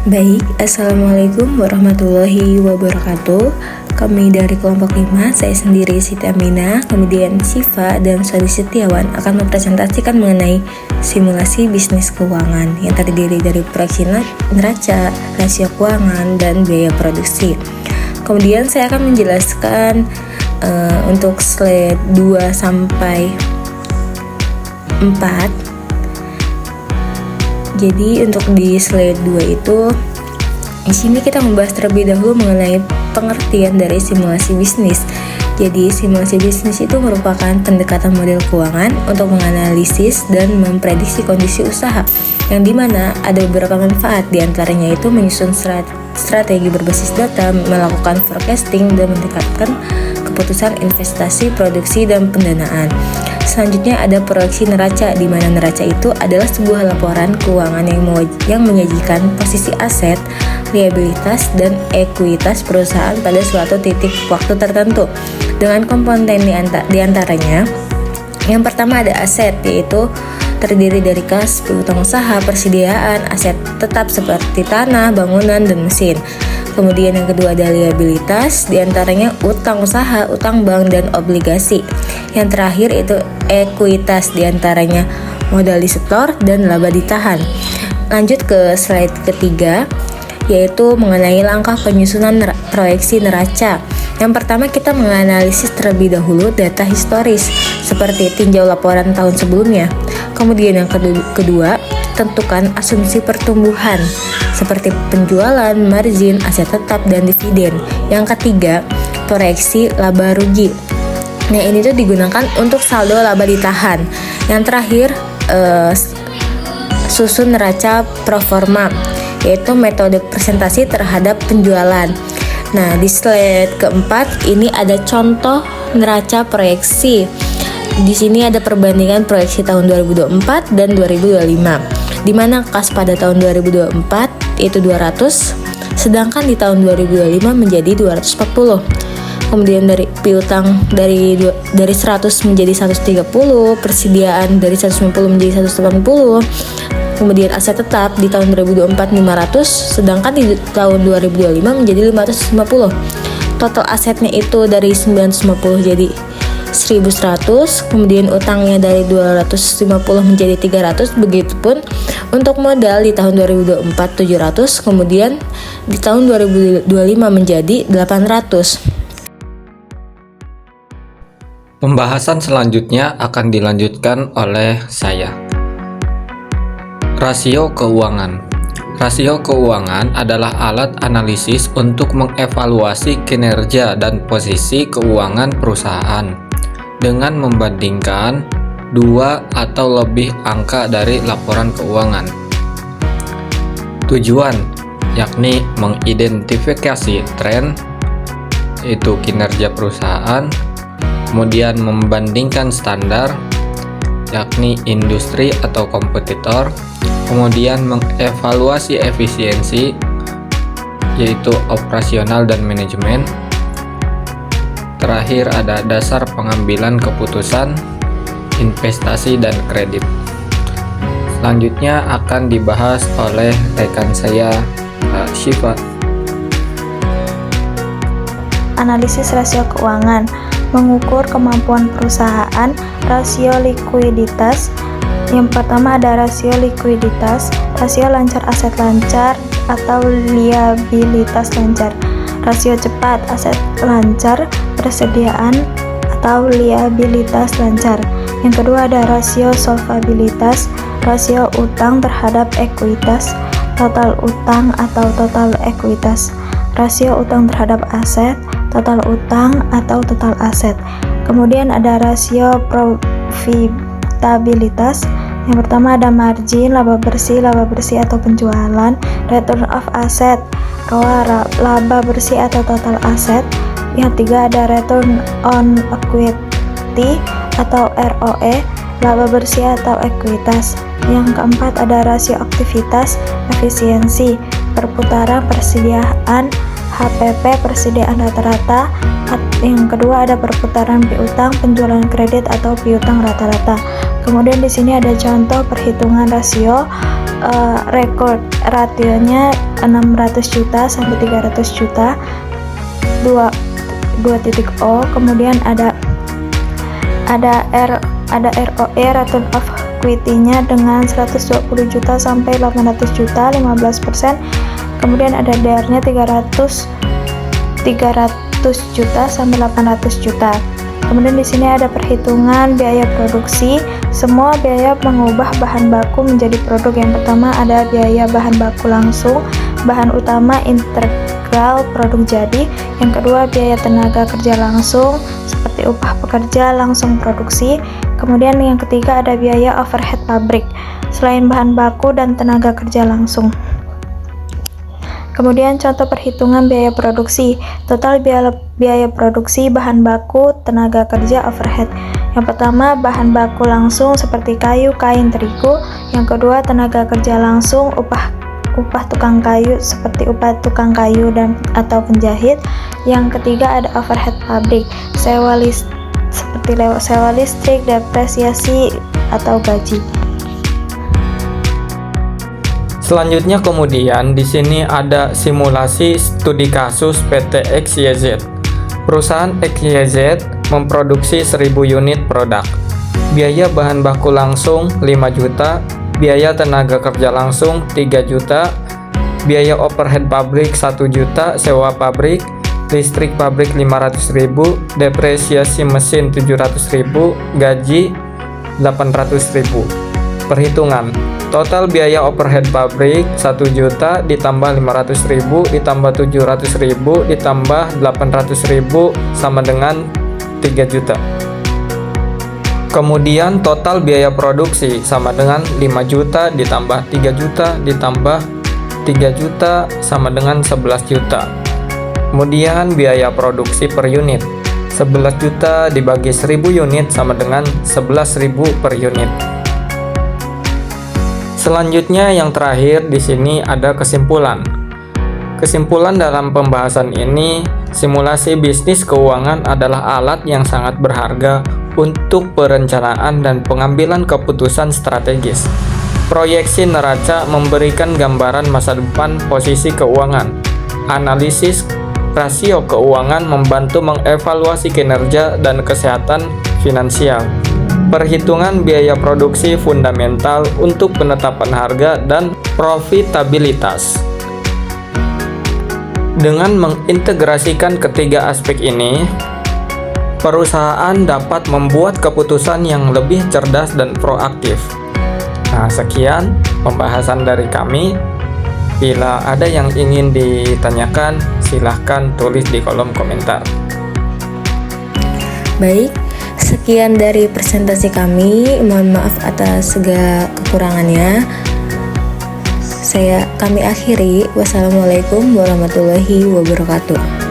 Baik, Assalamualaikum warahmatullahi wabarakatuh. Kami dari kelompok 5, saya sendiri Siti Aminah, kemudian Siva dan Sodi Setiawan akan mempresentasikan mengenai simulasi bisnis keuangan yang terdiri dari proyeksi neraca, rasio keuangan, dan biaya produksi. Kemudian saya akan menjelaskan untuk slide 2 sampai 4. Jadi untuk di slide 2 itu di sini kita membahas terlebih dahulu mengenai pengertian dari simulasi bisnis. Jadi simulasi bisnis itu merupakan pendekatan model keuangan untuk menganalisis dan memprediksi kondisi usaha, yang dimana ada beberapa manfaat, diantaranya itu menyusun strategi berbasis data, melakukan forecasting, dan meningkatkan keputusan investasi, produksi, dan pendanaan. Selanjutnya ada proyeksi neraca, di mana neraca itu adalah sebuah laporan keuangan yang menyajikan posisi aset, liabilitas, dan ekuitas perusahaan pada suatu titik waktu tertentu dengan komponen diantaranya. Yang pertama ada aset, yaitu terdiri dari kas, piutang usaha, persediaan, aset tetap seperti tanah, bangunan, dan mesin. Kemudian yang kedua ada liabilitas, diantaranya utang usaha, utang bank, dan obligasi. Yang terakhir itu ekuitas, diantaranya modal disetor dan laba ditahan. Lanjut ke slide ketiga, yaitu mengenai langkah penyusunan proyeksi neraca. Yang pertama kita menganalisis terlebih dahulu data historis seperti tinjau laporan tahun sebelumnya. Kemudian yang kedua, tentukan asumsi pertumbuhan seperti penjualan, margin, aset tetap, dan dividen. Yang ketiga, proyeksi laba rugi. Nah, ini tuh digunakan untuk saldo laba ditahan. Yang terakhir, susun neraca proforma, yaitu metode presentasi terhadap penjualan. Nah, di slide keempat ini ada contoh neraca proyeksi. Di sini ada perbandingan proyeksi tahun 2024 dan 2025, di mana kas pada tahun 2024 itu 200, sedangkan di tahun 2025 menjadi 240. Kemudian dari piutang dari 100 menjadi 130, persediaan dari 150 menjadi 180. Kemudian aset tetap di tahun 2024 500, sedangkan di tahun 2025 menjadi 550. Total asetnya itu dari 950 jadi 1100, kemudian utangnya dari 250 menjadi 300, begitupun untuk modal di tahun 2024 700, kemudian di tahun 2025 menjadi 800. Pembahasan selanjutnya akan dilanjutkan oleh saya. Rasio keuangan. Rasio keuangan adalah alat analisis untuk mengevaluasi kinerja dan posisi keuangan perusahaan dengan membandingkan dua atau lebih angka dari laporan keuangan. Tujuan yakni mengidentifikasi tren, yaitu kinerja perusahaan, kemudian membandingkan standar, yakni industri atau kompetitor, kemudian mengevaluasi efisiensi, yaitu operasional dan manajemen. Terakhir ada dasar pengambilan keputusan, investasi, dan kredit. Selanjutnya akan dibahas oleh rekan saya, Syifa. Analisis rasio keuangan, mengukur kemampuan perusahaan. Rasio likuiditas. Yang pertama ada rasio likuiditas, rasio lancar aset lancar atau liabilitas lancar. Rasio cepat aset lancar, persediaan atau liabilitas lancar. Yang kedua ada rasio solvabilitas, rasio utang terhadap ekuitas, total utang atau total ekuitas. Rasio utang terhadap aset, total utang atau total aset. Kemudian ada rasio profitabilitas. Yang pertama ada margin, laba bersih atau penjualan, return of asset, ROA, laba bersih atau total aset. Yang ketiga ada return on equity atau ROE, laba bersih atau ekuitas. Yang keempat ada rasio aktivitas, efisiensi, perputaran, persediaan, HPP, persediaan rata-rata. Yang kedua ada perputaran piutang, penjualan kredit atau piutang rata-rata. Kemudian di sini ada contoh perhitungan rasio record rasionya 600 juta sampai 300 juta 2.0. Kemudian ada ROE return of equity-nya dengan 120 juta sampai 800 juta 15%. Kemudian ada DER-nya 300 juta sampai 800 juta. Kemudian di sini ada perhitungan biaya produksi. Semua biaya mengubah bahan baku menjadi produk. Yang pertama ada biaya bahan baku langsung, bahan utama integral produk jadi. Yang kedua biaya tenaga kerja langsung seperti upah pekerja langsung produksi. Kemudian yang ketiga ada biaya overhead pabrik selain bahan baku dan tenaga kerja langsung. Kemudian contoh perhitungan biaya produksi. Total biaya produksi bahan baku, tenaga kerja, overhead. Yang pertama bahan baku langsung seperti kayu, kain, terigu. Yang kedua tenaga kerja langsung, upah tukang kayu seperti upah tukang kayu dan atau penjahit. Yang ketiga ada overhead pabrik, sewa listrik, depresiasi atau gaji. Selanjutnya kemudian di sini ada simulasi studi kasus PT XYZ. Perusahaan XYZ memproduksi 1000 unit produk. Biaya bahan baku langsung 5 juta, biaya tenaga kerja langsung 3 juta, biaya overhead pabrik 1 juta, sewa pabrik, listrik pabrik 500.000, depresiasi mesin 700.000, gaji 800.000. Perhitungan total biaya overhead pabrik 1 juta ditambah 500.000 ditambah 700.000 ditambah 800.000 sama dengan 3 juta. Kemudian total biaya produksi sama dengan 5 juta ditambah 3 juta ditambah 3 juta sama dengan 11 juta. Kemudian biaya produksi per unit 11 juta dibagi 1000 unit sama dengan 11.000 per unit. Selanjutnya yang terakhir di sini ada kesimpulan. Kesimpulan dalam pembahasan ini, simulasi bisnis keuangan adalah alat yang sangat berharga untuk perencanaan dan pengambilan keputusan strategis. Proyeksi neraca memberikan gambaran masa depan posisi keuangan. Analisis rasio keuangan membantu mengevaluasi kinerja dan kesehatan finansial. Perhitungan biaya produksi fundamental untuk penetapan harga dan profitabilitas. Dengan mengintegrasikan ketiga aspek ini, perusahaan dapat membuat keputusan yang lebih cerdas dan proaktif. Nah, sekian pembahasan dari kami. Bila ada yang ingin ditanyakan, silahkan tulis di kolom komentar. Baik, sekian dari presentasi kami. Mohon maaf atas segala kekurangannya. Kami akhiri. Wassalamualaikum warahmatullahi wabarakatuh.